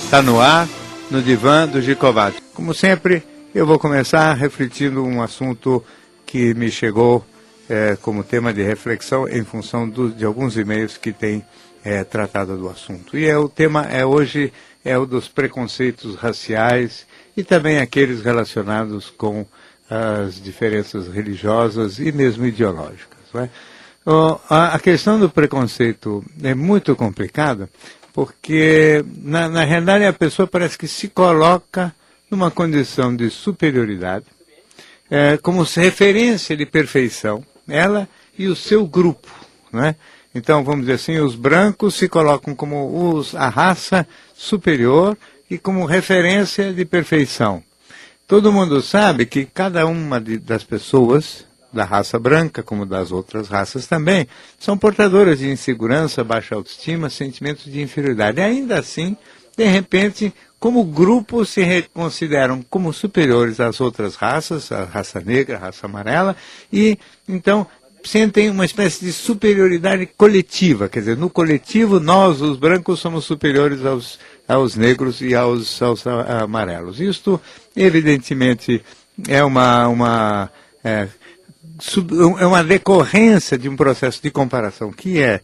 Está no ar, no divã do Gicovati. Como sempre, eu vou começar refletindo um assunto que me chegou como tema de reflexão em função de alguns e-mails que têm tratado do assunto. E o tema hoje é o dos preconceitos raciais e também aqueles relacionados com as diferenças religiosas e mesmo ideológicas. Não é? A questão do preconceito é muito complicada, porque, na realidade, a pessoa parece que se coloca numa condição de superioridade, como referência de perfeição, ela e o seu grupo. Não é? Então, vamos dizer assim, os brancos se colocam como a raça superior e como referência de perfeição. Todo mundo sabe que cada uma das pessoas da raça branca, como das outras raças também, são portadoras de insegurança, baixa autoestima, sentimentos de inferioridade. E ainda assim, de repente, como grupo se consideram como superiores às outras raças, a raça negra, a raça amarela, e então sentem uma espécie de superioridade coletiva. Quer dizer, no coletivo, nós, os brancos, somos superiores aos negros e aos amarelos. Isto, evidentemente, é uma decorrência de um processo de comparação que é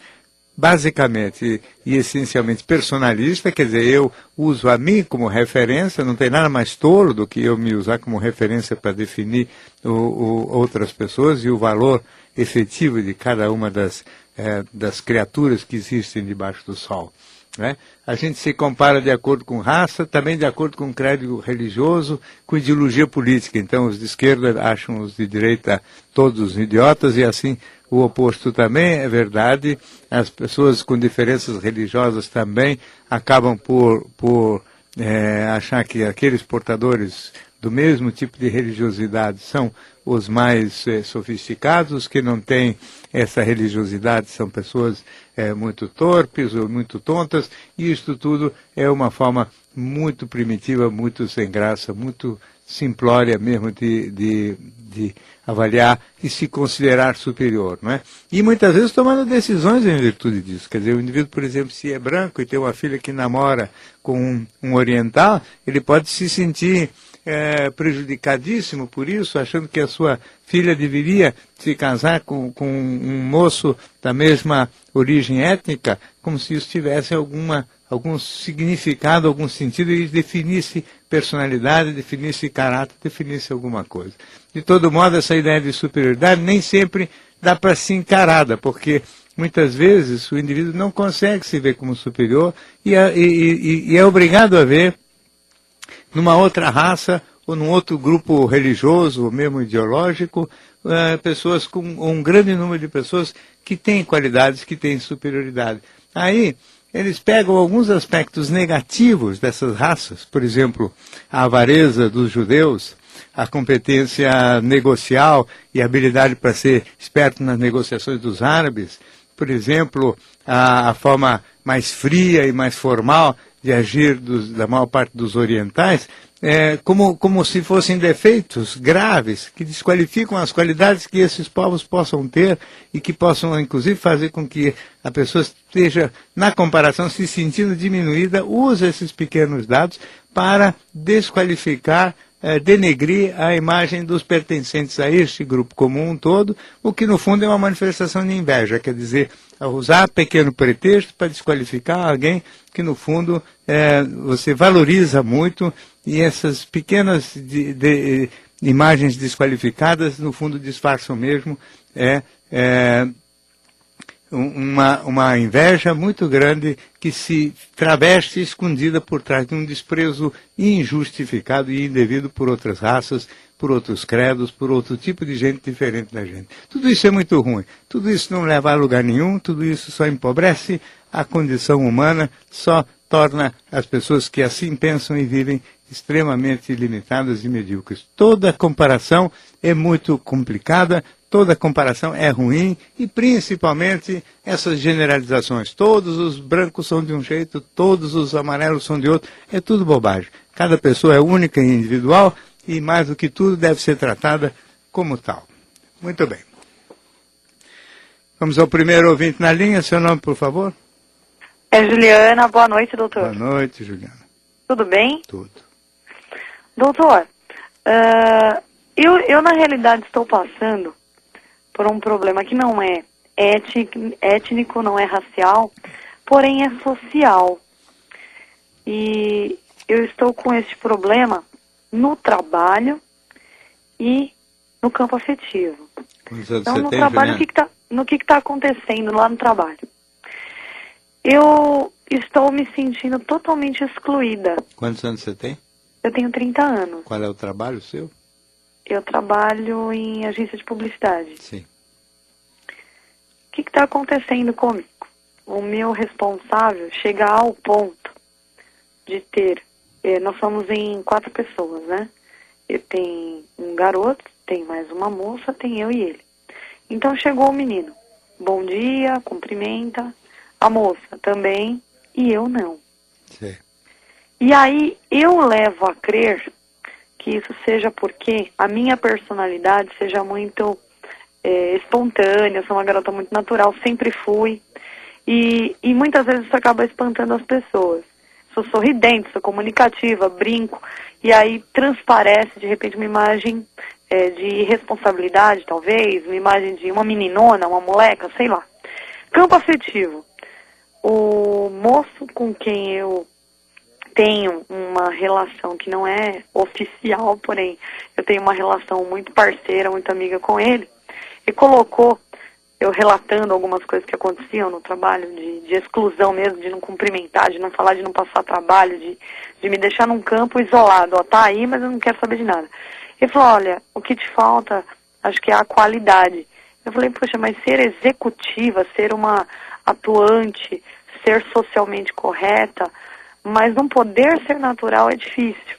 basicamente e essencialmente personalista, quer dizer, eu uso a mim como referência, não tem nada mais tolo do que eu me usar como referência para definir outras pessoas e o valor efetivo de cada uma das criaturas que existem debaixo do sol. Né? A gente se compara de acordo com raça, também de acordo com credo religioso, com ideologia política. Então, os de esquerda acham os de direita todos idiotas, e assim o oposto também é verdade. As pessoas com diferenças religiosas também acabam por achar que aqueles portadores do mesmo tipo de religiosidade são os mais sofisticados. Os que não têm essa religiosidade são pessoas muito torpes ou muito tontas, e isto tudo é uma forma muito primitiva, muito sem graça, muito simplória mesmo de avaliar e se considerar superior, não é? E muitas vezes tomando decisões em virtude disso. Quer dizer, o indivíduo, por exemplo, se é branco e tem uma filha que namora com um oriental, ele pode se sentir prejudicadíssimo por isso, achando que a sua filha deveria se casar com um moço da mesma origem étnica, como se isso tivesse algum significado, algum sentido, e definisse personalidade, definisse caráter, definisse alguma coisa. De todo modo, essa ideia de superioridade nem sempre dá para ser encarada, porque muitas vezes o indivíduo não consegue se ver como superior e é obrigado a ver numa outra raça ou num outro grupo religioso ou mesmo ideológico, pessoas com um grande número de pessoas que têm qualidades, que têm superioridade. Aí, eles pegam alguns aspectos negativos dessas raças, por exemplo, a avareza dos judeus, a competência negocial e a habilidade para ser esperto nas negociações dos árabes, por exemplo, a forma mais fria e mais formal de agir da maior parte dos orientais, como se fossem defeitos graves que desqualificam as qualidades que esses povos possam ter e que possam, inclusive, fazer com que a pessoa esteja, na comparação, se sentindo diminuída, usa esses pequenos dados para desqualificar, denegrir a imagem dos pertencentes a este grupo como um todo, o que, no fundo, é uma manifestação de inveja, quer dizer, usar pequeno pretexto para desqualificar alguém que, no fundo, você valoriza muito, e essas pequenas imagens desqualificadas, no fundo, disfarçam mesmo uma inveja muito grande que se traveste escondida por trás de um desprezo injustificado e indevido por outras raças, por outros credos, por outro tipo de gente diferente da gente. Tudo isso é muito ruim. Tudo isso não leva a lugar nenhum, tudo isso só empobrece a condição humana, só torna as pessoas que assim pensam e vivem extremamente limitadas e medíocres. Toda comparação é muito complicada, toda comparação é ruim, e principalmente essas generalizações. Todos os brancos são de um jeito, todos os amarelos são de outro. É tudo bobagem. Cada pessoa é única e individual e, mais do que tudo, deve ser tratada como tal. Muito bem. Vamos ao primeiro ouvinte na linha. Seu nome, por favor? É Juliana. Boa noite, doutor. Boa noite, Juliana. Tudo bem? Tudo. Doutor, eu na realidade estou passando por um problema que não é étnico, não é racial, porém é social. E eu estou com esse problema no trabalho e no campo afetivo. Quantos anos Então, você no tem, trabalho, Juliana? no que está acontecendo lá no trabalho? Eu estou me sentindo totalmente excluída. Quantos anos você tem? Eu tenho 30 anos. Qual é o trabalho seu? Eu trabalho em agência de publicidade. Sim. O que está acontecendo comigo? O meu responsável chega ao ponto de ter... nós somos em 4 pessoas, né? Tem um garoto, tem mais uma moça, tem eu e ele. Então chegou o menino. Bom dia, cumprimenta. A moça também, e eu não. Sim. E aí eu levo a crer que isso seja porque a minha personalidade seja muito espontânea, eu sou uma garota muito natural, sempre fui. E muitas vezes isso acaba espantando as pessoas. Sou sorridente, sou comunicativa, brinco, e aí transparece de repente uma imagem de irresponsabilidade, talvez, uma imagem de uma meninona, uma moleca, sei lá. Campo afetivo. O moço com quem eu tenho uma relação que não é oficial, porém eu tenho uma relação muito parceira, muito amiga com ele, e colocou, eu relatando algumas coisas que aconteciam no trabalho, de exclusão mesmo, de não cumprimentar, de não falar, de não passar trabalho, de me deixar num campo isolado, ó, tá aí, mas eu não quero saber de nada. Ele falou, olha, o que te falta, acho que é a qualidade. Eu falei, poxa, mas ser executiva, ser uma atuante, ser socialmente correta, mas não poder ser natural é difícil.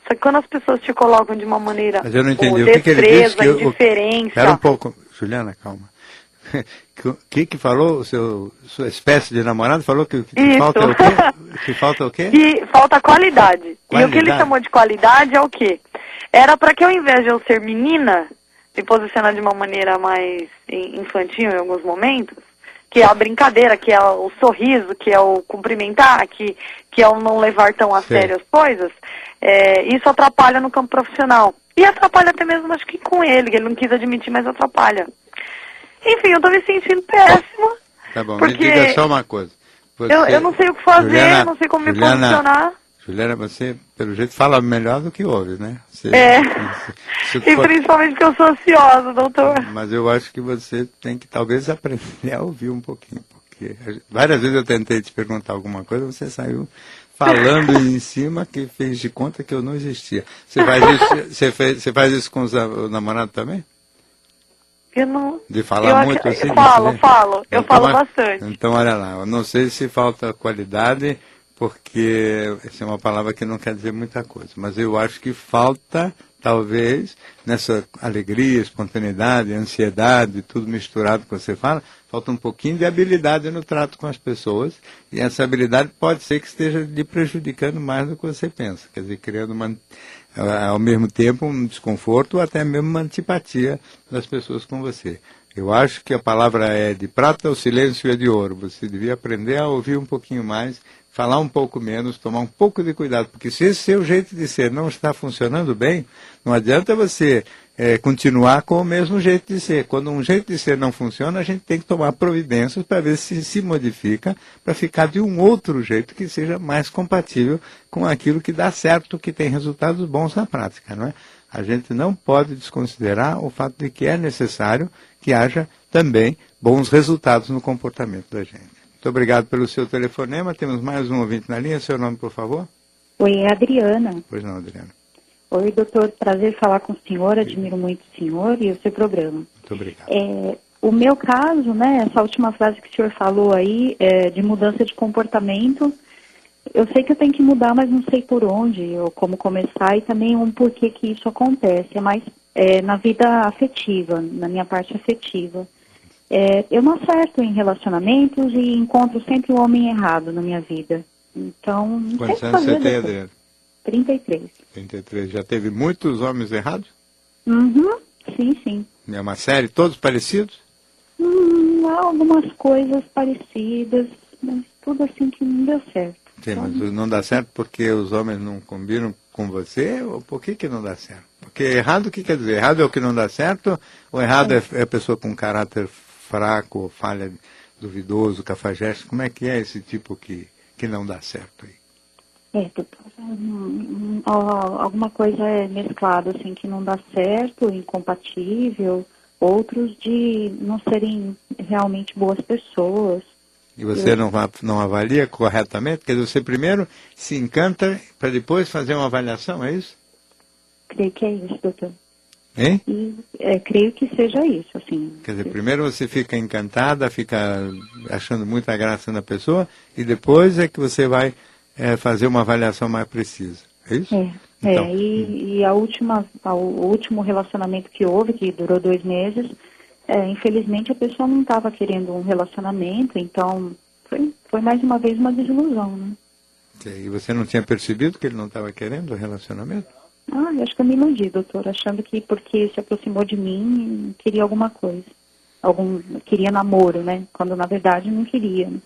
Só que quando as pessoas te colocam de uma maneira Mas eu não entendi. com O que ele disse destreza, indiferença... Espera um pouco. Juliana, calma. O que falou? Sua espécie de namorado falou que falta é o quê? Que falta o quê? Que falta qualidade. E o que ele chamou de qualidade é o quê? Era para que ao invés de eu ser menina, me posicionar de uma maneira mais infantil em alguns momentos, que é a brincadeira, que é o sorriso, que é o cumprimentar, que é o não levar tão a sério as coisas, isso atrapalha no campo profissional. E atrapalha até mesmo, acho que com ele não quis admitir, mas atrapalha. Enfim, eu tô me sentindo péssima. Tá bom, porque me diga só uma coisa. Eu não sei o que fazer, Juliana, não sei como me posicionar. Juliana, você, pelo jeito, fala melhor do que ouve, né? E principalmente porque eu sou ansiosa, doutor. Mas eu acho que você tem que talvez aprender a ouvir um pouquinho, porque várias vezes eu tentei te perguntar alguma coisa, você saiu falando em cima que fez de conta que eu não existia. Você faz isso com o namorado também? Eu não... De falar muito assim? Eu falo bastante. Então, olha lá, eu não sei se falta qualidade, porque essa é uma palavra que não quer dizer muita coisa, mas eu acho que falta, talvez, nessa alegria, espontaneidade, ansiedade, tudo misturado que você fala, falta um pouquinho de habilidade no trato com as pessoas, e essa habilidade pode ser que esteja lhe prejudicando mais do que você pensa, quer dizer, criando ao mesmo tempo um desconforto ou até mesmo uma antipatia das pessoas com você. Eu acho que a palavra é de prata, o silêncio é de ouro. Você devia aprender a ouvir um pouquinho mais, falar um pouco menos, tomar um pouco de cuidado, porque se esse seu jeito de ser não está funcionando bem, não adianta você continuar com o mesmo jeito de ser. Quando um jeito de ser não funciona, a gente tem que tomar providências para ver se modifica, para ficar de um outro jeito que seja mais compatível com aquilo que dá certo, que tem resultados bons na prática, não é? A gente não pode desconsiderar o fato de que é necessário que haja também bons resultados no comportamento da gente. Muito obrigado pelo seu telefonema. Temos mais um ouvinte na linha. Seu nome, por favor? Oi, é a Adriana. Pois não, Adriana. Oi, doutor. Prazer falar com o senhor. Admiro muito o senhor e o seu programa. Muito obrigado. O meu caso, né, essa última frase que o senhor falou aí, de mudança de comportamento, eu sei que eu tenho que mudar, mas não sei por onde ou como começar e também um porquê que isso acontece. É mais na vida afetiva, na minha parte afetiva. Eu não acerto em relacionamentos e encontro sempre o homem errado na minha vida. Então, não sei o que Quantos anos fazer. você tem, Adriana? 33. 33. Já teve muitos homens errados? Uhum, sim. É uma série, todos parecidos? Algumas coisas parecidas, mas tudo assim que não deu certo. Sim, mas não dá certo porque os homens não combinam com você, ou por que não dá certo? Porque errado o que quer dizer? Errado é o que não dá certo, ou errado é a pessoa com caráter fraco, ou falha, duvidoso, cafajeste? Como é que é esse tipo que não dá certo aí? Doutor, alguma coisa é mesclada, assim, que não dá certo, incompatível, outros de não serem realmente boas pessoas. E você não avalia corretamente? Quer dizer, você primeiro se encanta para depois fazer uma avaliação, é isso? Creio que é isso, doutor. Hein? Creio que seja isso, assim. Quer dizer, primeiro você fica encantada, fica achando muita graça na pessoa, e depois é que você vai fazer uma avaliação mais precisa. É isso? Então, e o último relacionamento que houve, que durou 2 meses, infelizmente a pessoa não estava querendo um relacionamento, então foi mais uma vez uma desilusão, né? E você não tinha percebido que ele não estava querendo o relacionamento? Eu acho que eu me iludi, doutor, achando que porque se aproximou de mim, queria alguma coisa. Queria namoro, né? Quando na verdade não queria, né?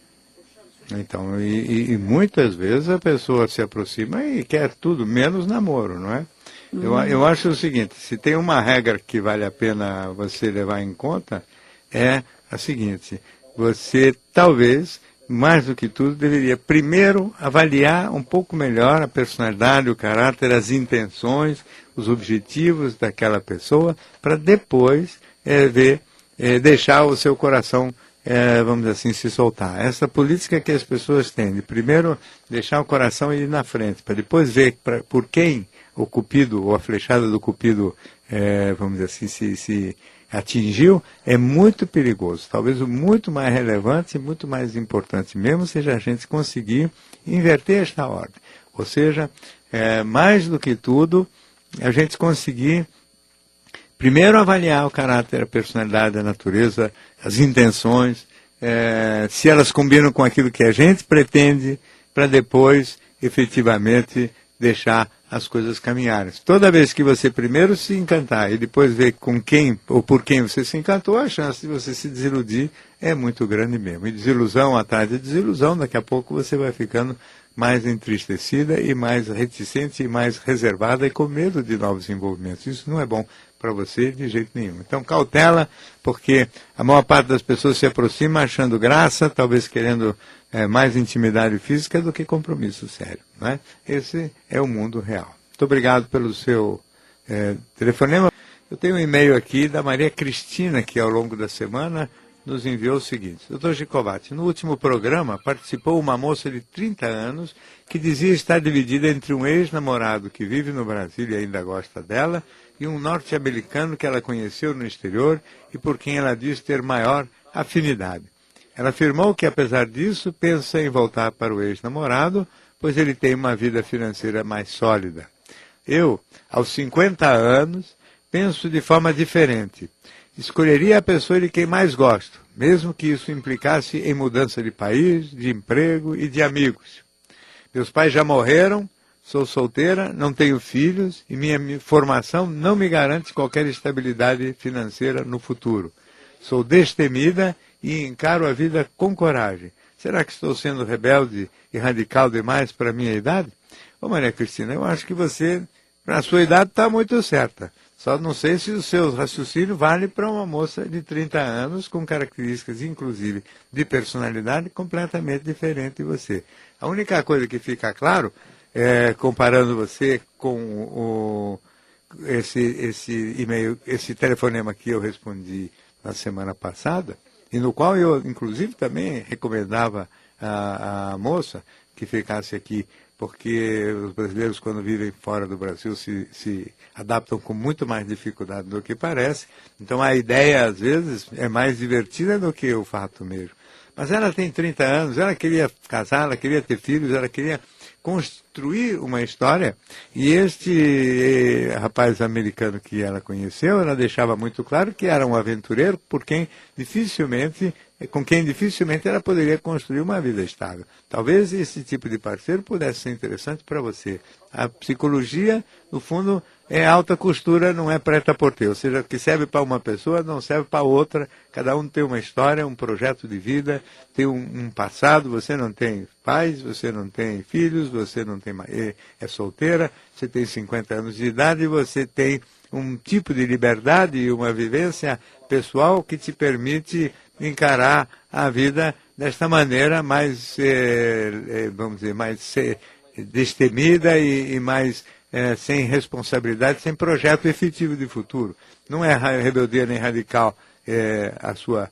Então, e muitas vezes a pessoa se aproxima e quer tudo, menos namoro, não é? Eu acho o seguinte, se tem uma regra que vale a pena você levar em conta, é a seguinte: você talvez, mais do que tudo, deveria primeiro avaliar um pouco melhor a personalidade, o caráter, as intenções, os objetivos daquela pessoa, para depois deixar o seu coração, vamos dizer assim, se soltar. Essa política que as pessoas têm, de primeiro deixar o coração ir na frente, para depois ver por quem o cupido, ou a flechada do cupido, vamos dizer assim, se atingiu, é muito perigoso. Talvez o muito mais relevante e muito mais importante mesmo seja a gente conseguir inverter esta ordem. Ou seja, mais do que tudo, a gente conseguir primeiro avaliar o caráter, a personalidade, a natureza, as intenções, se elas combinam com aquilo que a gente pretende, para depois, efetivamente, deixar as coisas caminharem. Toda vez que você primeiro se encantar e depois ver com quem ou por quem você se encantou, a chance de você se desiludir é muito grande mesmo. E desilusão atrás de desilusão, daqui a pouco você vai ficando mais entristecida e mais reticente e mais reservada e com medo de novos envolvimentos. Isso não é bom para você de jeito nenhum. Então, cautela, porque a maior parte das pessoas se aproxima achando graça, talvez querendo mais intimidade física do que compromisso sério. Né? Esse é o mundo real. Muito obrigado pelo seu telefonema. Eu tenho um e-mail aqui da Maria Cristina, que ao longo da semana nos enviou o seguinte: Dr. Gicovati, no último programa participou uma moça de 30 anos que dizia estar dividida entre um ex-namorado que vive no Brasil e ainda gosta dela e um norte-americano que ela conheceu no exterior e por quem ela diz ter maior afinidade. Ela afirmou que, apesar disso, pensa em voltar para o ex-namorado, pois ele tem uma vida financeira mais sólida. Eu, aos 50 anos, penso de forma diferente. Escolheria a pessoa de quem mais gosto, mesmo que isso implicasse em mudança de país, de emprego e de amigos. Meus pais já morreram, sou solteira, não tenho filhos e minha formação não me garante qualquer estabilidade financeira no futuro. Sou destemida e encaro a vida com coragem. Será que estou sendo rebelde e radical demais para a minha idade? Ô Maria Cristina, eu acho que você, para a sua idade, está muito certa. Só não sei se o seu raciocínio vale para uma moça de 30 anos, com características, inclusive, de personalidade completamente diferente de você. A única coisa que fica claro, comparando você com esse e-mail, esse telefonema que eu respondi na semana passada, e no qual eu, inclusive, também recomendava a moça que ficasse aqui, porque os brasileiros, quando vivem fora do Brasil, se adaptam com muito mais dificuldade do que parece. Então, a ideia, às vezes, é mais divertida do que o fato mesmo. Mas ela tem 30 anos, ela queria casar, ela queria ter filhos, ela queria construir uma história. E este rapaz americano que ela conheceu, ela deixava muito claro que era um aventureiro com quem dificilmente ela poderia construir uma vida estável. Talvez esse tipo de parceiro pudesse ser interessante para você. A psicologia, no fundo, é alta costura, não é prêt-à-porter. Ou seja, o que serve para uma pessoa não serve para outra. Cada um tem uma história, um projeto de vida, tem um passado. Você não tem pais, você não tem filhos, você não tem é solteira, você tem 50 anos de idade e você tem um tipo de liberdade e uma vivência pessoal que te permite encarar a vida desta maneira mais, vamos dizer, mais destemida e mais sem responsabilidade, sem projeto efetivo de futuro. Não é rebeldia nem radical a sua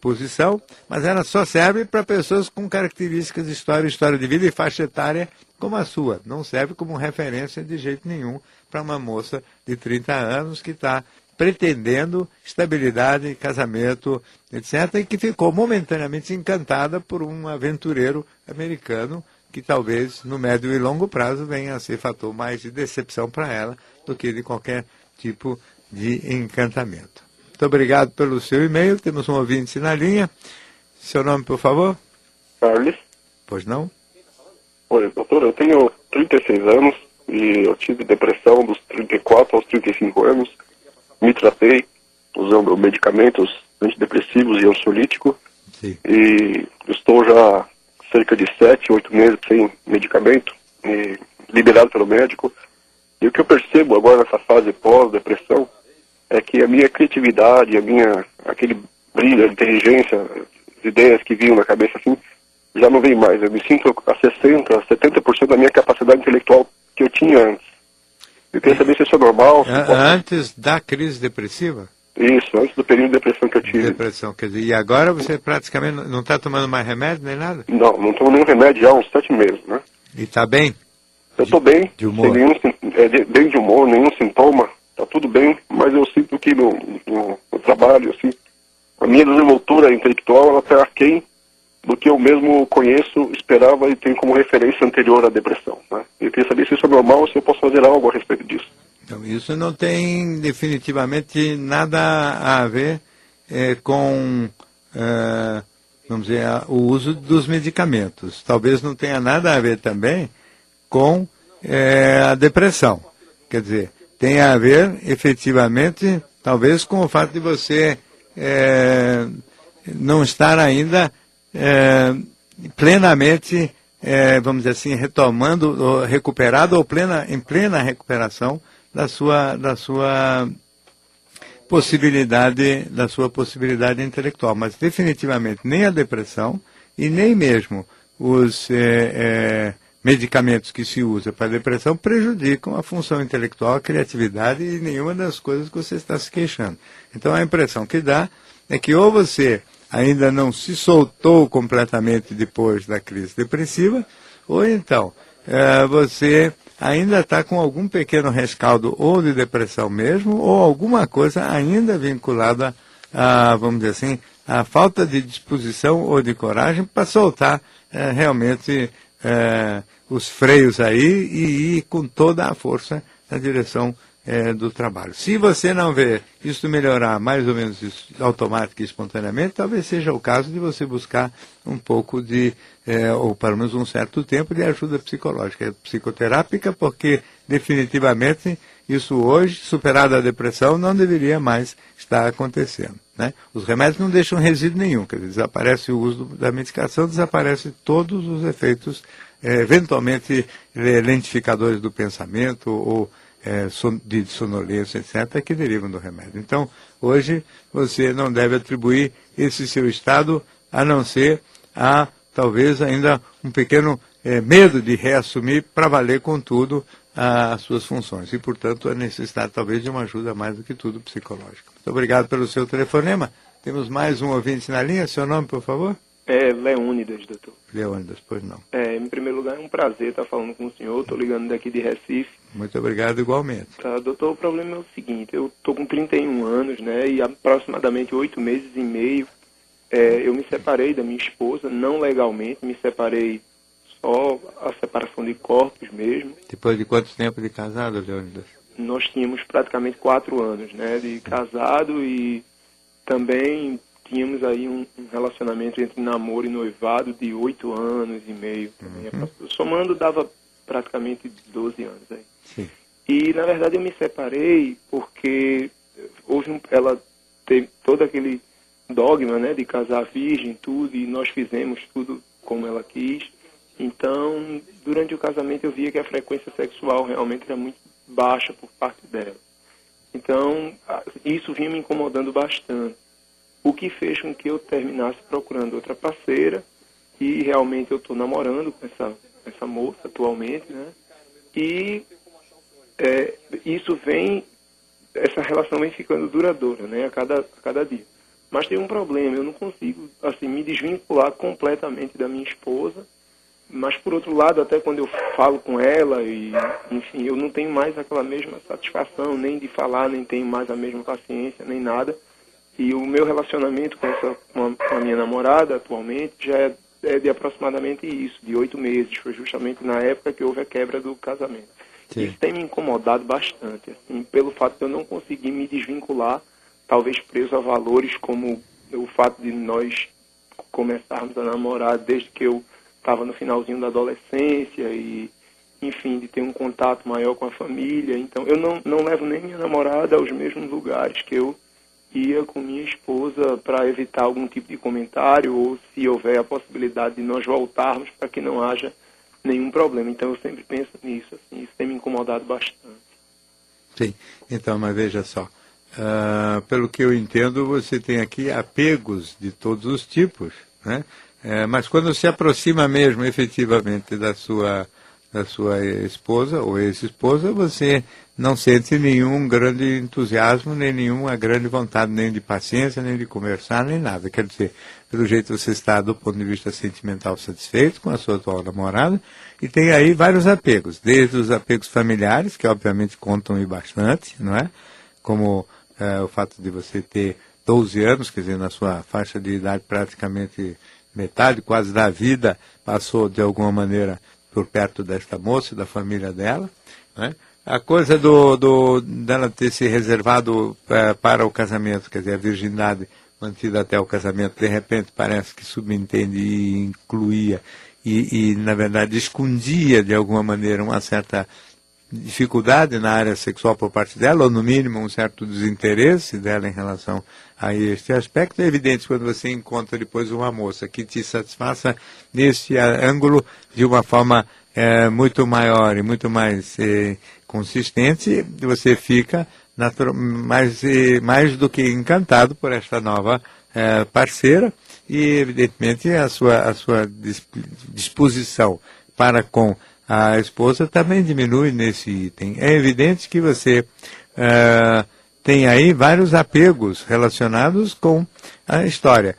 posição, mas ela só serve para pessoas com características de história de vida e faixa etária como a sua. Não serve como referência de jeito nenhum para uma moça de 30 anos que está pretendendo estabilidade, casamento, etc., e que ficou momentaneamente encantada por um aventureiro americano que talvez no médio e longo prazo venha a ser fator mais de decepção para ela do que de qualquer tipo de encantamento. Muito obrigado pelo seu e-mail. Temos um ouvinte na linha. Seu nome, por favor? Carlos. Pois não? Oi, doutor, eu tenho 36 anos e eu tive depressão dos 34 aos 35 anos. Me tratei usando medicamentos antidepressivos e ansiolítico. Sim. E estou já cerca de 7, 8 meses sem medicamento, e liberado pelo médico. E o que eu percebo agora nessa fase pós-depressão é que a minha criatividade, aquele brilho, a inteligência, as ideias que vinham na cabeça assim, já não vem mais. Eu me sinto a 60%, 70% da minha capacidade intelectual que eu tinha antes. Eu queria saber se isso é normal. Antes da crise depressiva? Isso, antes do período de depressão que eu tive. Depressão, quer dizer, e agora você praticamente não está tomando mais remédio nem nada? Não tomo nenhum remédio já há uns 7 meses, né? E está bem? Eu estou bem, de humor. sem bem de humor, nenhum sintoma, está tudo bem, mas eu sinto que no trabalho, assim, a minha desenvoltura intelectual, ela está aquém do que eu mesmo conheço, esperava e tenho como referência anterior à depressão, né? Eu queria saber se isso é normal ou se eu posso fazer algo a respeito disso. Então, isso não tem definitivamente nada a ver com, vamos dizer, o uso dos medicamentos. Talvez não tenha nada a ver também com a depressão. Quer dizer, tem a ver efetivamente, talvez, com o fato de você não estar ainda plenamente, vamos dizer assim, retomando, recuperado ou em plena recuperação da sua possibilidade intelectual. Mas definitivamente nem a depressão e nem mesmo os medicamentos que se usa para a depressão prejudicam a função intelectual, a criatividade e nenhuma das coisas que você está se queixando. Então a impressão que dá é que ou você ainda não se soltou completamente depois da crise depressiva, ou então você ainda está com algum pequeno rescaldo ou de depressão mesmo, ou alguma coisa ainda vinculada a, vamos dizer assim, a falta de disposição ou de coragem para soltar realmente os freios aí e ir com toda a força na direção do trabalho. Se você não vê isso melhorar mais ou menos automático e espontaneamente, talvez seja o caso de você buscar um pouco de, ou pelo menos um certo tempo, de ajuda psicológica, psicoterápica, porque definitivamente isso hoje, superada a depressão, não deveria mais estar acontecendo, né? Os remédios não deixam resíduo nenhum, quer dizer, desaparece o uso da medicação, desaparece todos os efeitos, eventualmente lentificadores do pensamento ou de sonolência, etc., que derivam do remédio. Então, hoje, você não deve atribuir esse seu estado a não ser a, talvez, ainda um pequeno medo de reassumir para valer com tudo as suas funções. E, portanto, a necessidade, talvez, de uma ajuda mais do que tudo psicológica. Muito obrigado pelo seu telefonema. Temos mais um ouvinte na linha. Seu nome, por favor? Leônidas, doutor. Leônidas, pois não. Em primeiro lugar, é um prazer estar falando com o senhor. Estou ligando daqui de Recife. Muito obrigado, igualmente. Tá, doutor, o problema é o seguinte. Eu estou com 31 anos, né? E há aproximadamente 8 meses e meio eu me separei da minha esposa, não legalmente. Me separei só a separação de corpos mesmo. Depois de quanto tempo de casado, Leônidas? Nós tínhamos praticamente 4 anos, né? De casado e também tínhamos aí um relacionamento entre namoro e noivado de 8 anos e meio. Também. Somando dava praticamente 12 anos aí. Sim. E, na verdade, eu me separei porque hoje ela teve todo aquele dogma, né, de casar virgem, tudo, e nós fizemos tudo como ela quis. Então, durante o casamento eu via que a frequência sexual realmente era muito baixa por parte dela. Então, isso vinha me incomodando bastante. O que fez com que eu terminasse procurando outra parceira, e realmente eu estou namorando com essa moça atualmente, né? E essa relação vem ficando duradoura, né? A cada dia. Mas tem um problema, eu não consigo assim, me desvincular completamente da minha esposa, mas por outro lado, até quando eu falo com ela, e enfim, eu não tenho mais aquela mesma satisfação, nem de falar, nem tenho mais a mesma paciência, nem nada. E o meu relacionamento com a minha namorada atualmente já é de aproximadamente isso, de 8 meses. Foi justamente na época que houve a quebra do casamento. Sim. Isso tem me incomodado bastante, assim, pelo fato de eu não conseguir me desvincular, talvez preso a valores como o fato de nós começarmos a namorar desde que eu estava no finalzinho da adolescência e, enfim, de ter um contato maior com a família. Então, eu não levo nem minha namorada aos mesmos lugares que eu ia com minha esposa para evitar algum tipo de comentário ou se houver a possibilidade de nós voltarmos para que não haja nenhum problema. Então, eu sempre penso nisso, assim, isso tem me incomodado bastante. Sim, então, mas veja só. Pelo que eu entendo, você tem aqui apegos de todos os tipos, né? Mas quando se aproxima mesmo, efetivamente, da sua esposa ou ex-esposa, você não sente nenhum grande entusiasmo, nem nenhuma grande vontade, nem de paciência, nem de conversar, nem nada. Quer dizer, pelo jeito você está, do ponto de vista sentimental, satisfeito com a sua atual namorada, e tem aí vários apegos, desde os apegos familiares, que obviamente contam e bastante, não é? Como o fato de você ter 12 anos, quer dizer, na sua faixa de idade praticamente metade quase da vida passou de alguma maneira por perto desta moça, da família dela, né? A coisa dela ter se reservado para o casamento, quer dizer, a virgindade mantida até o casamento, de repente parece que subentende e incluía e na verdade escondia de alguma maneira uma certa dificuldade na área sexual por parte dela, ou no mínimo um certo desinteresse dela em relação a este aspecto. É evidente quando você encontra depois uma moça que te satisfaça nesse ângulo de uma forma muito maior e muito mais consistente, você fica mais do que encantado por esta nova parceira e evidentemente a sua disposição para com a esposa também diminui nesse item. É evidente que você tem aí vários apegos relacionados com a história,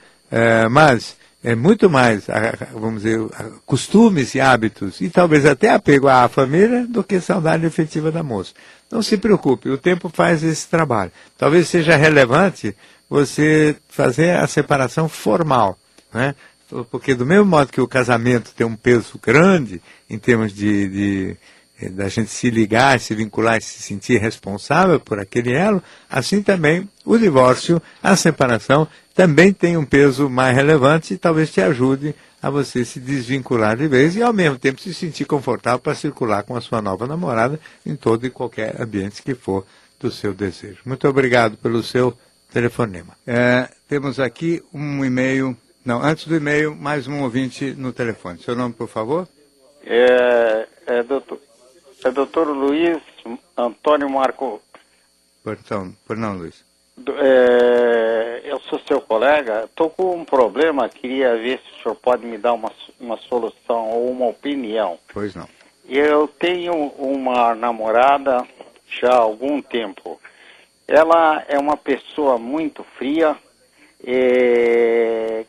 mas é muito mais, vamos dizer, costumes e hábitos, e talvez até apego à família, do que saudade efetiva da moça. Não se preocupe, o tempo faz esse trabalho. Talvez seja relevante você fazer a separação formal, né? Porque do mesmo modo que o casamento tem um peso grande em termos da gente se ligar, se vincular e se sentir responsável por aquele elo, assim também o divórcio, a separação, também tem um peso mais relevante e talvez te ajude a você se desvincular de vez e ao mesmo tempo se sentir confortável para circular com a sua nova namorada em todo e qualquer ambiente que for do seu desejo. Muito obrigado pelo seu telefonema. Temos aqui um e-mail. Não, antes do e-mail, mais um ouvinte no telefone. Seu nome, por favor? Doutor Luiz Antônio Marco. Por não, Luiz. Eu sou seu colega. Estou com um problema, queria ver se o senhor pode me dar uma solução ou uma opinião. Pois não. Eu tenho uma namorada já há algum tempo. Ela é uma pessoa muito fria,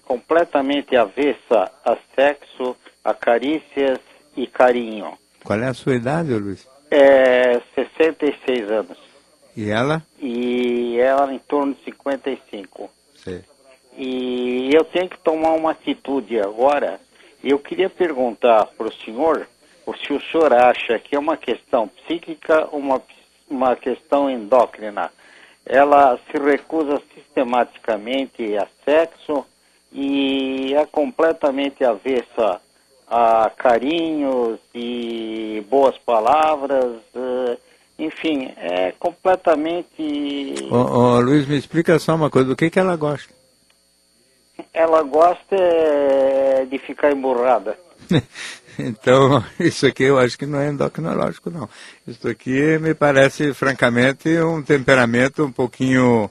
completamente avessa a sexo, a carícias e carinho. Qual é a sua idade, Luiz? 66 anos. E ela? E ela em torno de 55. Sim. E eu tenho que tomar uma atitude agora. Eu queria perguntar para o senhor, se o senhor acha que é uma questão psíquica ou uma questão endócrina. Ela se recusa sistematicamente a sexo e é completamente avessa a carinhos e boas palavras. Enfim, é completamente... Luiz, me explica só uma coisa, do que ela gosta? Ela gosta de ficar emburrada. Então, isso aqui eu acho que não é endocrinológico, não. Isso aqui me parece, francamente, um temperamento um pouquinho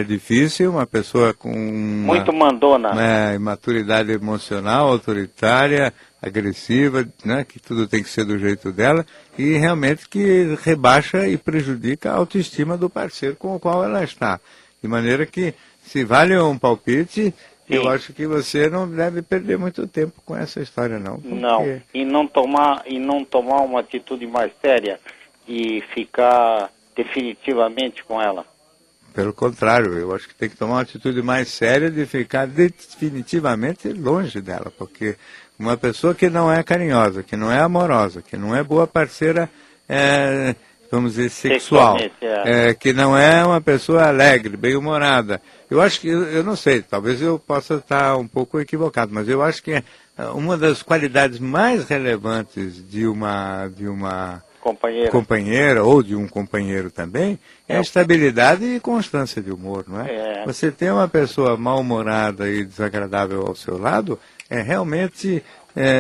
difícil, uma pessoa com muito mandona. Imaturidade emocional, autoritária, agressiva, né, que tudo tem que ser do jeito dela, e realmente que rebaixa e prejudica a autoestima do parceiro com o qual ela está. De maneira que, se vale um palpite... Sim. Eu acho que você não deve perder muito tempo com essa história, não. Porque... Não, e não tomar uma atitude mais séria e ficar definitivamente com ela. Pelo contrário, eu acho que tem que tomar uma atitude mais séria de ficar definitivamente longe dela, porque uma pessoa que não é carinhosa, que não é amorosa, que não é boa parceira, vamos dizer, sexual, que não é uma pessoa alegre, bem-humorada. Eu acho que, eu não sei, talvez eu possa estar um pouco equivocado, mas eu acho que uma das qualidades mais relevantes de uma companheira ou de um companheiro também é a estabilidade e constância de humor, não é? Você ter uma pessoa mal-humorada e desagradável ao seu lado é realmente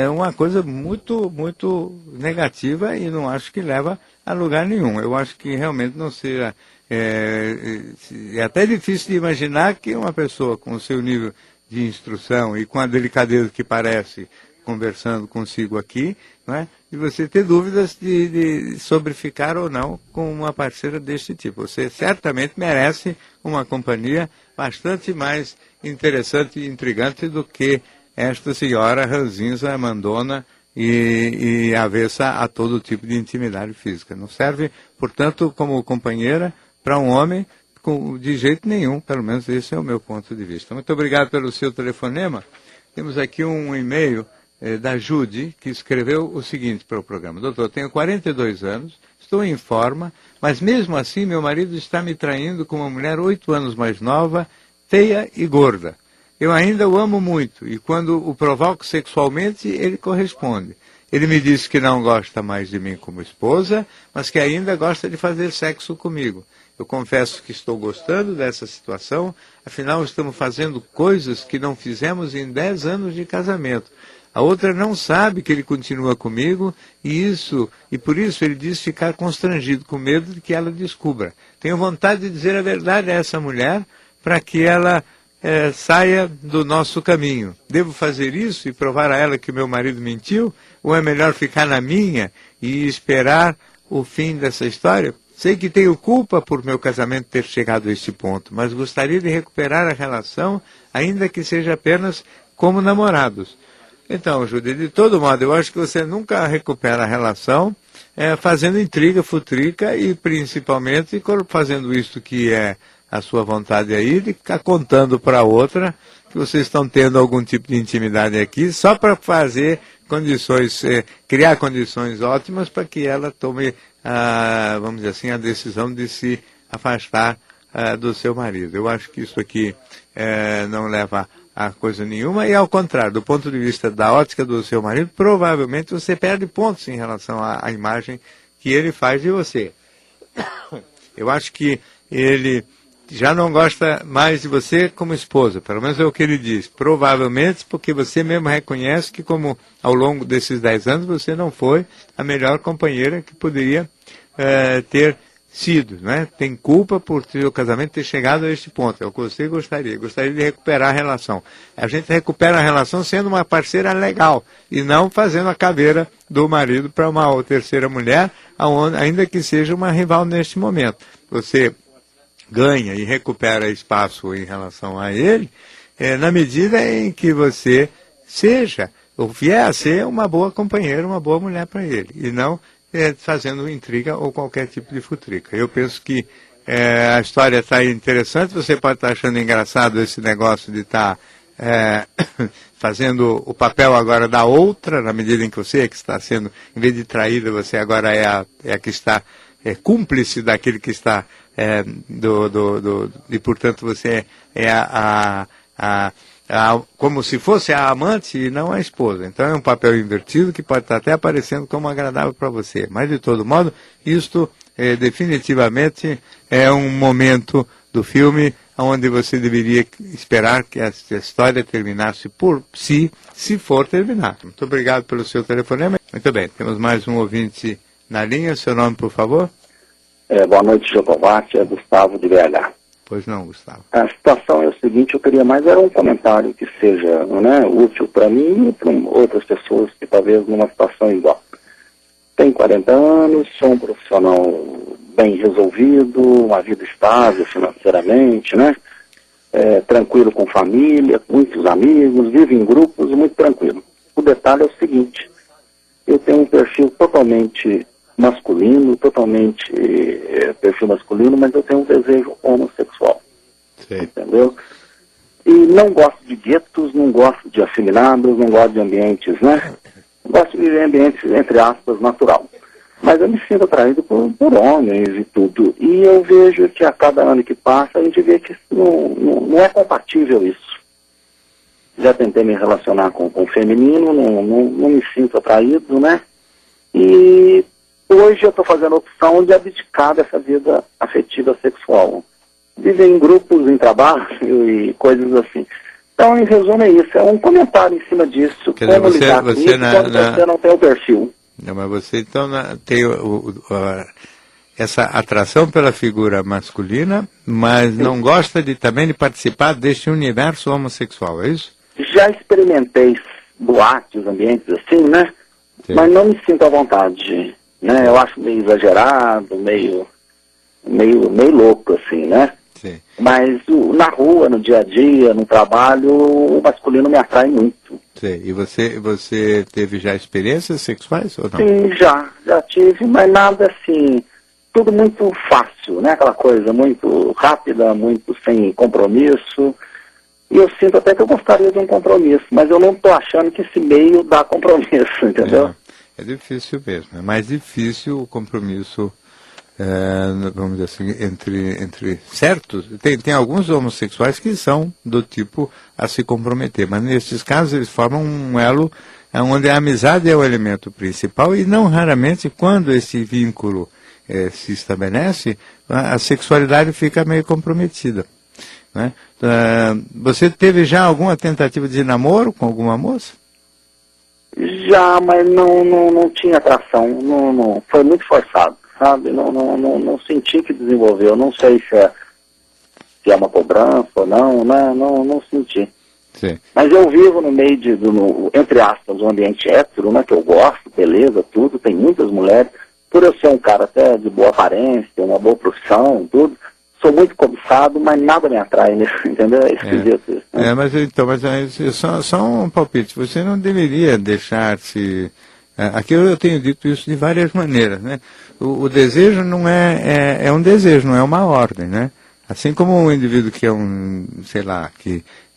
uma coisa muito, muito negativa e não acho que leva a lugar nenhum. Eu acho que realmente não seja... É até difícil de imaginar que uma pessoa com o seu nível de instrução e com a delicadeza que parece conversando consigo aqui, não é? E você ter dúvidas sobre ficar ou não com uma parceira deste tipo. Você certamente merece uma companhia bastante mais interessante e intrigante do que esta senhora ranzinza, mandona e avessa a todo tipo de intimidade física. Não serve, portanto, como companheira para um homem de jeito nenhum, pelo menos esse é o meu ponto de vista. Muito obrigado pelo seu telefonema. Temos aqui um e-mail da Judy, que escreveu o seguinte para o programa. Doutor, tenho 42 anos, estou em forma, mas mesmo assim meu marido está me traindo com uma mulher 8 anos mais nova, feia e gorda. Eu ainda o amo muito e quando o provoco sexualmente, ele corresponde. Ele me disse que não gosta mais de mim como esposa, mas que ainda gosta de fazer sexo comigo. Eu confesso que estou gostando dessa situação, afinal estamos fazendo coisas que não fizemos em 10 anos de casamento. A outra não sabe que ele continua comigo e por isso ele diz ficar constrangido, com medo de que ela descubra. Tenho vontade de dizer a verdade a essa mulher para que ela saia do nosso caminho. Devo fazer isso e provar a ela que o meu marido mentiu? Ou é melhor ficar na minha e esperar o fim dessa história? Sei que tenho culpa por meu casamento ter chegado a este ponto, mas gostaria de recuperar a relação, ainda que seja apenas como namorados. Então, Judy, de todo modo, eu acho que você nunca recupera a relação fazendo intriga, futrica e principalmente fazendo isso que é a sua vontade aí, de ficar contando para outra que vocês estão tendo algum tipo de intimidade aqui, só para fazer condições, criar condições ótimas para que ela tome, vamos dizer assim, a decisão de se afastar do seu marido. Eu acho que isso aqui não leva a coisa nenhuma e, ao contrário, do ponto de vista da ótica do seu marido, provavelmente você perde pontos em relação à imagem que ele faz de você. Eu acho que ele já não gosta mais de você como esposa, pelo menos é o que ele diz. Provavelmente porque você mesmo reconhece que, como ao longo desses 10 anos, você não foi a melhor companheira que poderia ter sido, né? Tem culpa por o casamento ter chegado a este ponto. É o que você gostaria. Gostaria de recuperar a relação. A gente recupera a relação sendo uma parceira legal e não fazendo a caveira do marido para uma terceira mulher, ainda que seja uma rival neste momento. Você ganha e recupera espaço em relação a ele, na medida em que você seja, ou vier a ser uma boa companheira, uma boa mulher para ele, e não fazendo intriga ou qualquer tipo de futrica. Eu penso que a história está interessante, você pode estar achando engraçado esse negócio de estar fazendo o papel agora da outra, na medida em que você é que está sendo, em vez de traída, você agora é a que está cúmplice daquele que está e portanto você como se fosse a amante e não a esposa. Então é um papel invertido que pode estar até aparecendo como agradável para você. Mas de todo modo, isto definitivamente é um momento do filme onde você deveria esperar que a história terminasse por si, se for terminar. Muito obrigado pelo seu telefonema. Muito bem, temos mais um ouvinte na linha. Seu nome, por favor? Boa noite, Jacobati, é Gustavo de BH. Pois não, Gustavo. A situação é o seguinte, eu queria mais era um comentário que seja, né, útil para mim e para outras pessoas que talvez numa situação igual. Tenho 40 anos, sou um profissional bem resolvido, uma vida estável financeiramente, né? Tranquilo com família, muitos amigos, vivo em grupos, muito tranquilo. O detalhe é o seguinte, eu tenho um perfil totalmente masculino, perfil masculino, mas eu tenho um desejo homossexual. Sim. Entendeu? E não gosto de guetos, não gosto de afeminados, não gosto de ambientes, né? Gosto de viver em ambientes, entre aspas, natural. Mas eu me sinto atraído por homens e tudo. E eu vejo que a cada ano que passa, a gente vê que não é compatível isso. Já tentei me relacionar com o feminino, não me sinto atraído, né? E hoje eu estou fazendo a opção de abdicar dessa vida afetiva sexual. Viver em grupos, em trabalho e coisas assim. Então, em resumo, é isso. É um comentário em cima disso. Quer dizer, como lidar com isso quando você não tem o perfil. Não, mas você então tem essa atração pela figura masculina, mas sim, não gosta também de participar deste universo homossexual, é isso? Já experimentei boates, ambientes assim, né? Sim. Mas não me sinto à vontade, né? Eu acho meio exagerado, meio louco, assim, né? Sim. Mas na rua, no dia a dia, no trabalho, o masculino me atrai muito. Sim. E você teve já experiências sexuais ou não? Sim, já tive, mas nada assim, tudo muito fácil, né? Aquela coisa muito rápida, muito sem compromisso. E eu sinto até que eu gostaria de um compromisso, mas eu não estou achando que esse meio dá compromisso, entendeu? É difícil mesmo, é mais difícil o compromisso, vamos dizer assim, entre certos. Tem alguns homossexuais que são do tipo a se comprometer, mas nesses casos eles formam um elo onde a amizade é o elemento principal e não raramente quando esse vínculo se estabelece, a sexualidade fica meio comprometida. Né? Você teve já alguma tentativa de namoro com alguma moça? Já, mas não tinha atração, não, foi muito forçado, sabe? Não senti que desenvolveu, não sei se é uma cobrança ou não senti. Sim. Mas eu vivo no meio entre aspas, um ambiente hétero, né, que eu gosto, beleza, tudo, tem muitas mulheres, por eu ser um cara até de boa aparência, uma boa profissão, tudo, sou muito cobiçado, mas nada me atrai, né? Entendeu? É esquisito isso. Né? Mas só um palpite. Você não deveria deixar-se... Aqui eu tenho dito isso de várias maneiras, né? O desejo não é um desejo, não é uma ordem, né? Assim como um indivíduo que é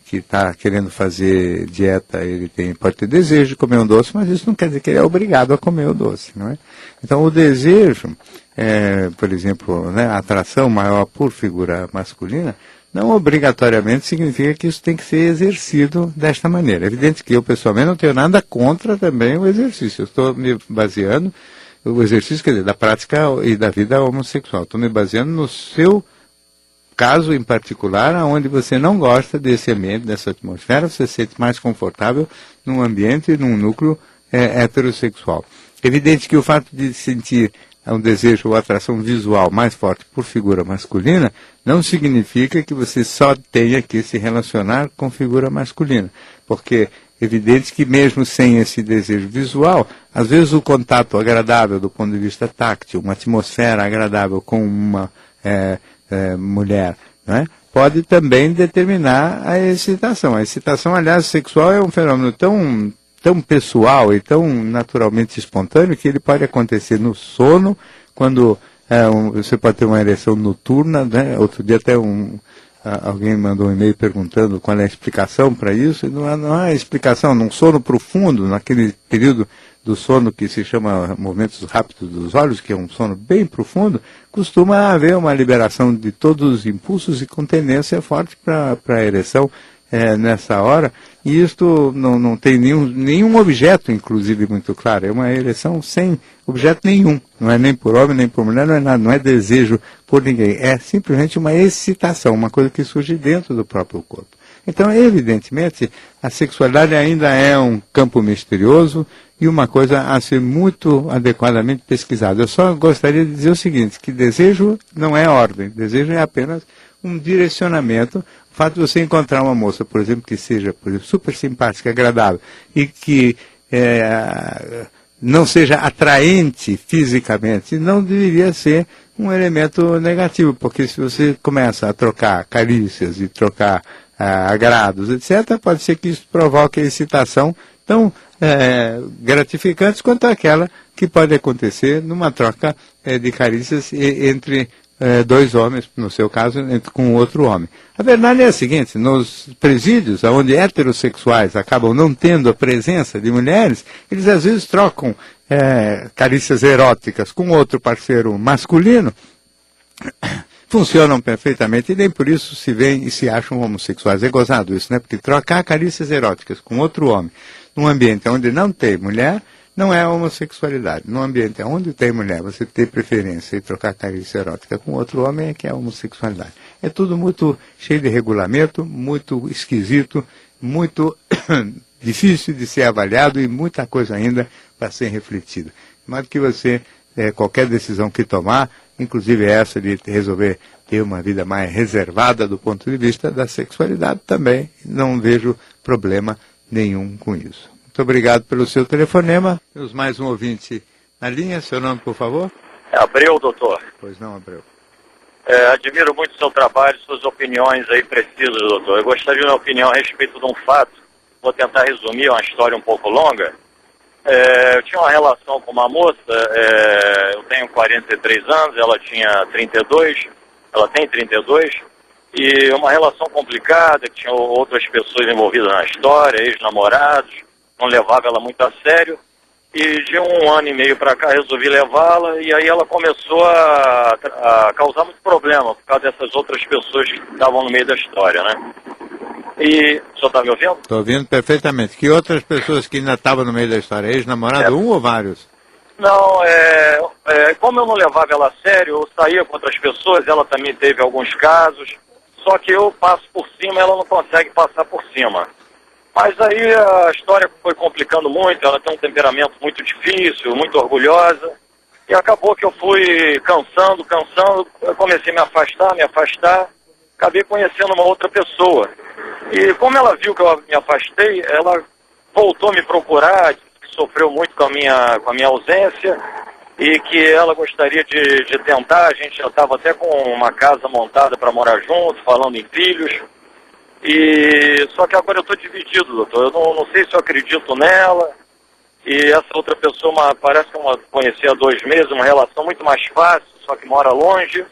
que está querendo fazer dieta, ele pode ter desejo de comer um doce, mas isso não quer dizer que ele é obrigado a comer o doce, não é? Então o desejo, por exemplo, né, a atração maior por figura masculina, não obrigatoriamente significa que isso tem que ser exercido desta maneira. É evidente que eu pessoalmente não tenho nada contra também o exercício. Eu estou me baseando, o exercício, quer dizer, da prática e da vida homossexual. Estou me baseando no seu caso em particular, onde você não gosta desse ambiente, dessa atmosfera, você se sente mais confortável num ambiente, num núcleo heterossexual. Evidente que o fato de sentir um desejo ou atração visual mais forte por figura masculina, não significa que você só tenha que se relacionar com figura masculina. Porque é evidente que mesmo sem esse desejo visual, às vezes o contato agradável do ponto de vista táctil, uma atmosfera agradável com uma mulher, né, pode também determinar a excitação. A excitação, aliás, sexual é um fenômeno tão pessoal e tão naturalmente espontâneo que ele pode acontecer no sono, quando você pode ter uma ereção noturna, né? Outro dia até alguém mandou um e-mail perguntando qual é a explicação para isso, e não há explicação, num sono profundo, naquele período do sono que se chama movimentos rápidos dos olhos, que é um sono bem profundo, costuma haver uma liberação de todos os impulsos e com tendência forte para a ereção nessa hora, e isto não tem nenhum objeto, inclusive, muito claro. É uma ereção sem objeto nenhum. Não é nem por homem, nem por mulher, não é nada, não é desejo por ninguém. É simplesmente uma excitação, uma coisa que surge dentro do próprio corpo. Então, evidentemente, a sexualidade ainda é um campo misterioso e uma coisa a ser muito adequadamente pesquisada. Eu só gostaria de dizer o seguinte, que desejo não é ordem, desejo é apenas um direcionamento. O fato de você encontrar uma moça, por exemplo, que seja, por exemplo, super simpática, agradável, e que não seja atraente fisicamente, não deveria ser um elemento negativo, porque se você começa a trocar carícias e trocar agrados, etc., pode ser que isso provoque a excitação tão gratificantes quanto aquela que pode acontecer numa troca de carícias entre dois homens, no seu caso, com outro homem. A verdade é a seguinte, nos presídios, onde heterossexuais acabam não tendo a presença de mulheres, eles às vezes trocam carícias eróticas com outro parceiro masculino, funcionam perfeitamente e nem por isso se veem e se acham homossexuais. É gozado isso, né? Porque trocar carícias eróticas com outro homem num ambiente onde não tem mulher não é homossexualidade. Num ambiente onde tem mulher, você ter preferência e trocar carícia erótica com outro homem é que é homossexualidade. É tudo muito cheio de regulamento, muito esquisito, muito difícil de ser avaliado e muita coisa ainda para ser refletida. Mas que você, qualquer decisão que tomar, inclusive essa de resolver ter uma vida mais reservada do ponto de vista da sexualidade também, não vejo problema nenhum com isso. Muito obrigado pelo seu telefonema. Temos mais um ouvinte na linha. Seu nome, por favor? É Abreu, doutor. Pois não, Abreu. Admiro muito o seu trabalho, suas opiniões aí precisas, doutor. Eu gostaria de uma opinião a respeito de um fato. Vou tentar resumir, é uma história um pouco longa. Eu tinha uma relação com uma moça, eu tenho 43 anos, ela tinha 32, ela tem 32, e uma relação complicada, que tinha outras pessoas envolvidas na história, ex-namorados, não levava ela muito a sério, e de 1 ano e meio para cá resolvi levá-la, e aí ela começou a causar muito problema, por causa dessas outras pessoas que estavam no meio da história, né? E o senhor está me ouvindo? Estou ouvindo perfeitamente. Que outras pessoas que ainda estavam no meio da história? Ex-namorado, um ou vários? Não, como eu não levava ela a sério, eu saía com outras pessoas, ela também teve alguns casos, só que eu passo por cima, ela não consegue passar por cima. Mas aí a história foi complicando muito, ela tem um temperamento muito difícil, muito orgulhosa, e acabou que eu fui cansando, eu comecei a me afastar, acabei conhecendo uma outra pessoa. E como ela viu que eu me afastei, ela voltou a me procurar, que sofreu muito com a minha ausência, e que ela gostaria de tentar, a gente já estava até com uma casa montada para morar junto, falando em filhos. E só que agora eu estou dividido, doutor. Eu não sei se eu acredito nela. E essa outra pessoa parece que eu conheci há 2 meses, uma relação muito mais fácil, só que mora longe.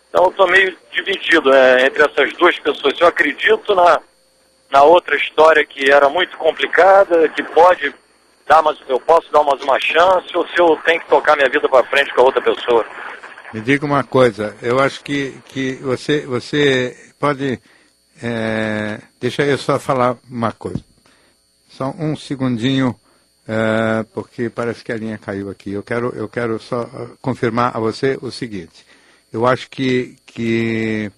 Então eu estou meio dividido entre essas duas pessoas. Se eu acredito na outra história que era muito complicada, que eu posso dar mais uma chance, ou se eu tenho que tocar minha vida para frente com a outra pessoa. Me diga uma coisa, eu acho que você pode... deixa eu só falar uma coisa. Só um segundinho, porque parece que a linha caiu aqui. Eu quero só confirmar a você o seguinte. Eu acho que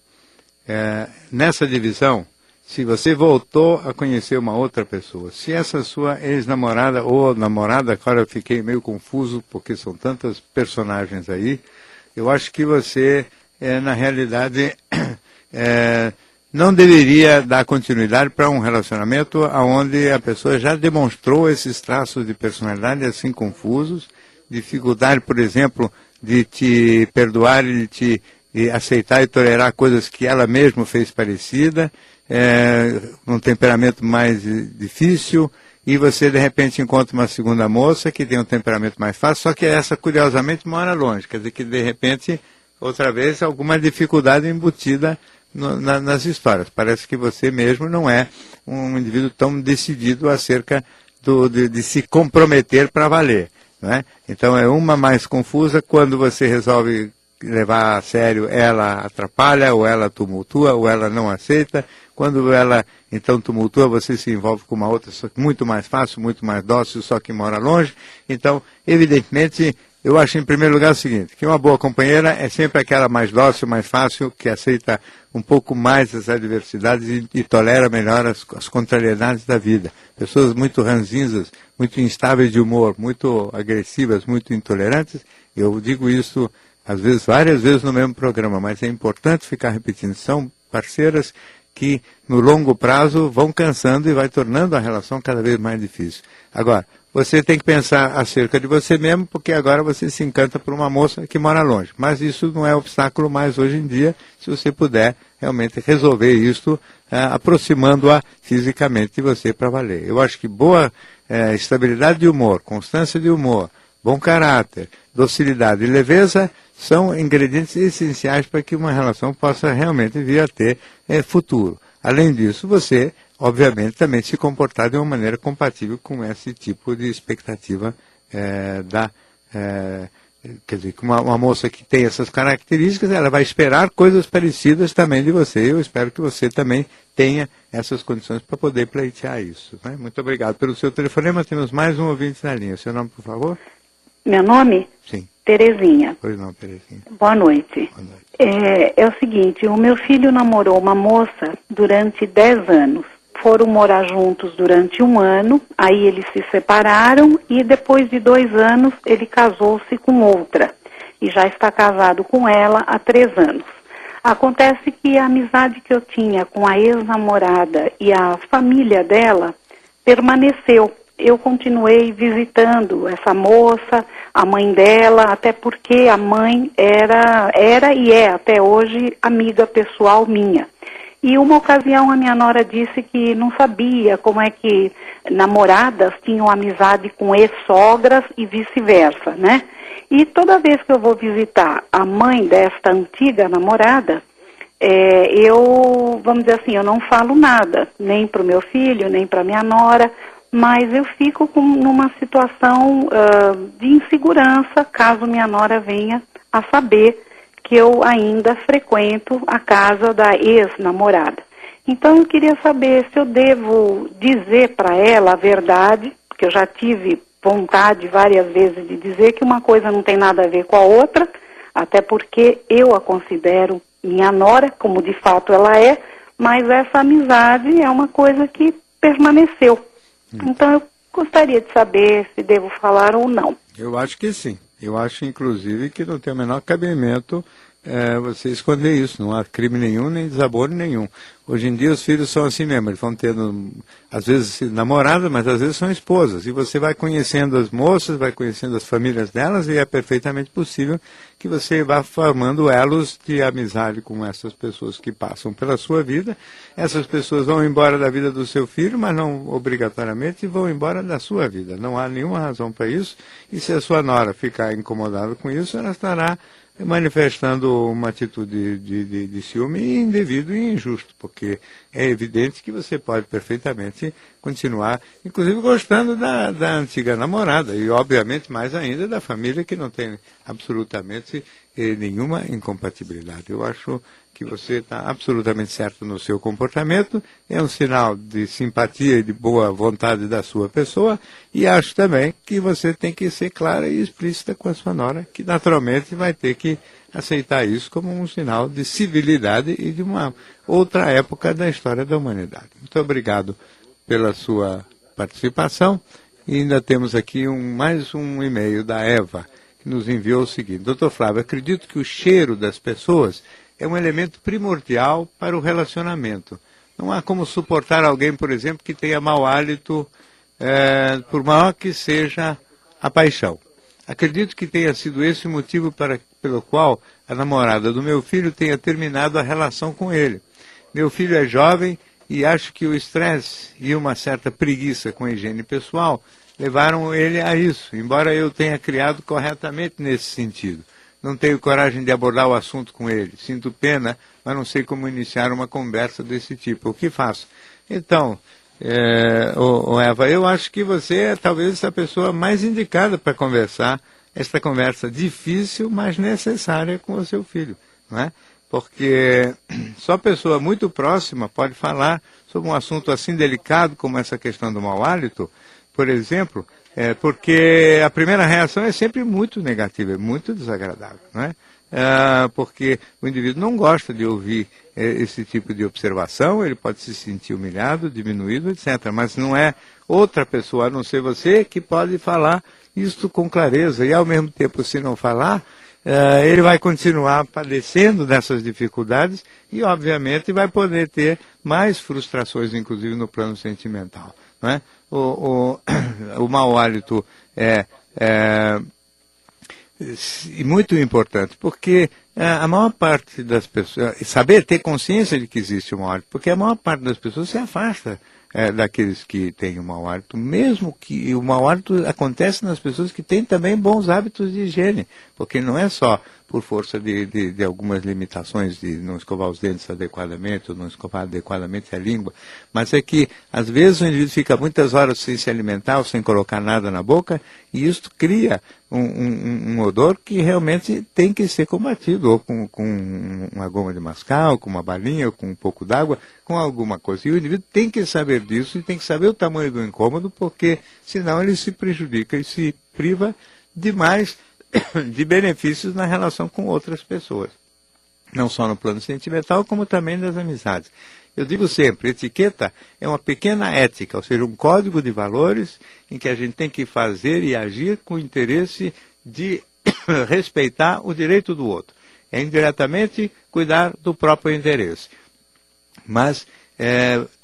nessa divisão, se você voltou a conhecer uma outra pessoa, se essa sua ex-namorada ou namorada, agora eu fiquei meio confuso, porque são tantas personagens aí, eu acho que você, na realidade, não deveria dar continuidade para um relacionamento onde a pessoa já demonstrou esses traços de personalidade assim confusos, dificuldade, por exemplo, de te perdoar e de aceitar e tolerar coisas que ela mesma fez parecida, um temperamento mais difícil, e você de repente encontra uma segunda moça que tem um temperamento mais fácil, só que essa curiosamente mora longe, quer dizer que de repente, outra vez, alguma dificuldade embutida nas histórias. Parece que você mesmo não é um indivíduo tão decidido acerca de se comprometer para valer. Né? Então é uma mais confusa, quando você resolve levar a sério, ela atrapalha, ou ela tumultua, ou ela não aceita, Quando ela, então, tumultua, você se envolve com uma outra, só que muito mais fácil, muito mais dócil, só que mora longe. Então, evidentemente, eu acho, em primeiro lugar, o seguinte, que uma boa companheira é sempre aquela mais dócil, mais fácil, que aceita um pouco mais as adversidades e tolera melhor as contrariedades da vida. Pessoas muito ranzinzas, muito instáveis de humor, muito agressivas, muito intolerantes, eu digo isso, às vezes, várias vezes no mesmo programa, mas é importante ficar repetindo, são parceiras que no longo prazo vão cansando e vai tornando a relação cada vez mais difícil. Agora, você tem que pensar acerca de você mesmo, porque agora você se encanta por uma moça que mora longe. Mas isso não é obstáculo mais hoje em dia, se você puder realmente resolver isso, aproximando-a fisicamente de você para valer. Eu acho que boa estabilidade de humor, constância de humor, bom caráter, docilidade e leveza são ingredientes essenciais para que uma relação possa realmente vir a ter futuro. Além disso, você, obviamente, também se comportar de uma maneira compatível com esse tipo de expectativa quer dizer, que uma moça que tem essas características, ela vai esperar coisas parecidas também de você. Eu espero que você também tenha essas condições para poder pleitear isso. Né? Muito obrigado pelo seu telefonema. Temos mais um ouvinte na linha. Seu nome, por favor? Meu nome? Sim. Terezinha. Pois não, Terezinha. Boa noite. Boa noite. É o seguinte, o meu filho namorou uma moça durante 10 anos. Foram morar juntos durante 1 ano, aí eles se separaram e depois de 2 anos ele casou-se com outra. E já está casado com ela há 3 anos. Acontece que a amizade que eu tinha com a ex-namorada e a família dela permaneceu. Eu continuei visitando essa moça, a mãe dela, até porque a mãe era e é até hoje amiga pessoal minha. E uma ocasião a minha nora disse que não sabia como é que namoradas tinham amizade com ex-sogras e vice-versa, né? E toda vez que eu vou visitar a mãe desta antiga namorada, vamos dizer assim, eu não falo nada, nem para o meu filho, nem para minha nora, mas eu fico numa situação de insegurança caso minha nora venha a saber que eu ainda frequento a casa da ex-namorada. Então eu queria saber se eu devo dizer para ela a verdade, porque eu já tive vontade várias vezes de dizer que uma coisa não tem nada a ver com a outra, até porque eu a considero minha nora, como de fato ela é, mas essa amizade é uma coisa que permaneceu. Então eu gostaria de saber se devo falar ou não. Eu acho que sim. Eu acho, inclusive, que não tem o menor cabimento você esconder isso. Não há crime nenhum, nem desaboro nenhum. Hoje em dia os filhos são assim mesmo. Eles vão tendo, às vezes, namoradas, mas às vezes são esposas. E você vai conhecendo as moças, vai conhecendo as famílias delas, e é perfeitamente possível que você vá formando elos de amizade com essas pessoas que passam pela sua vida. Essas pessoas vão embora da vida do seu filho, mas não obrigatoriamente vão embora da sua vida. Não há nenhuma razão para isso. E se a sua nora ficar incomodada com isso, ela estará manifestando uma atitude de ciúme indevido e injusto, porque é evidente que você pode perfeitamente continuar, inclusive gostando da antiga namorada, e obviamente mais ainda da família, que não tem absolutamente nenhuma incompatibilidade. Eu acho que você está absolutamente certo no seu comportamento, é um sinal de simpatia e de boa vontade da sua pessoa, e acho também que você tem que ser clara e explícita com a sua nora, que naturalmente vai ter que aceitar isso como um sinal de civilidade e de uma outra época da história da humanidade. Muito obrigado pela sua participação, e ainda temos aqui mais um e-mail da Eva, que nos enviou o seguinte: Dr. Flávio, acredito que o cheiro das pessoas é um elemento primordial para o relacionamento. Não há como suportar alguém, por exemplo, que tenha mau hálito, por maior que seja a paixão. Acredito que tenha sido esse o motivo pelo qual a namorada do meu filho tenha terminado a relação com ele. Meu filho é jovem e acho que o estresse e uma certa preguiça com a higiene pessoal levaram ele a isso, embora eu tenha criado corretamente nesse sentido. Não tenho coragem de abordar o assunto com ele. Sinto pena, mas não sei como iniciar uma conversa desse tipo. O que faço? Então, Eva, eu acho que você é talvez a pessoa mais indicada para conversar esta conversa difícil, mas necessária com o seu filho. Não é? porque só pessoa muito próxima pode falar sobre um assunto assim delicado como essa questão do mau hálito, por exemplo, porque a primeira reação é sempre muito negativa, é muito desagradável, não é? Porque o indivíduo não gosta de ouvir esse tipo de observação, ele pode se sentir humilhado, diminuído, etc. Mas não é outra pessoa, a não ser você, que pode falar isso com clareza. E, ao mesmo tempo, se não falar, ele vai continuar padecendo dessas dificuldades e, obviamente, vai poder ter mais frustrações, inclusive no plano sentimental. Não é? O mau hálito é muito importante, porque a maior parte das pessoas, saber ter consciência de que existe o mau hálito, porque a maior parte das pessoas se afasta daqueles que têm o mau hálito, mesmo que o mau hálito acontece nas pessoas que têm também bons hábitos de higiene, porque não é só por força de algumas limitações de não escovar os dentes adequadamente, ou não escovar adequadamente a língua, mas é que às vezes o indivíduo fica muitas horas sem se alimentar ou sem colocar nada na boca, e isso cria um odor que realmente tem que ser combatido, ou com uma goma de mascar, ou com uma balinha, ou com um pouco d'água, com alguma coisa. E o indivíduo tem que saber disso e tem que saber o tamanho do incômodo, porque senão ele se prejudica e se priva demais de benefícios na relação com outras pessoas. Não só no plano sentimental, como também das amizades. Eu digo sempre, etiqueta é uma pequena ética, ou seja, um código de valores em que a gente tem que fazer e agir com o interesse de respeitar o direito do outro. É indiretamente cuidar do próprio interesse. Mas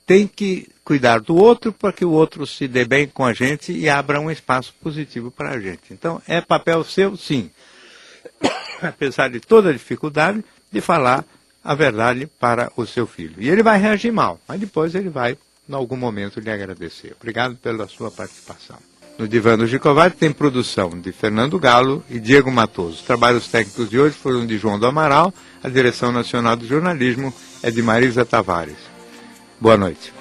tem que cuidar do outro para que o outro se dê bem com a gente e abra um espaço positivo para a gente. Então, é papel seu, sim, apesar de toda a dificuldade, de falar a verdade para o seu filho. E ele vai reagir mal, mas depois ele vai, em algum momento, lhe agradecer. Obrigado pela sua participação. No Divã do Gicovati tem produção de Fernando Galo e Diego Matoso. Os trabalhos técnicos de hoje foram de João do Amaral, a direção nacional do jornalismo é de Marisa Tavares. Boa noite.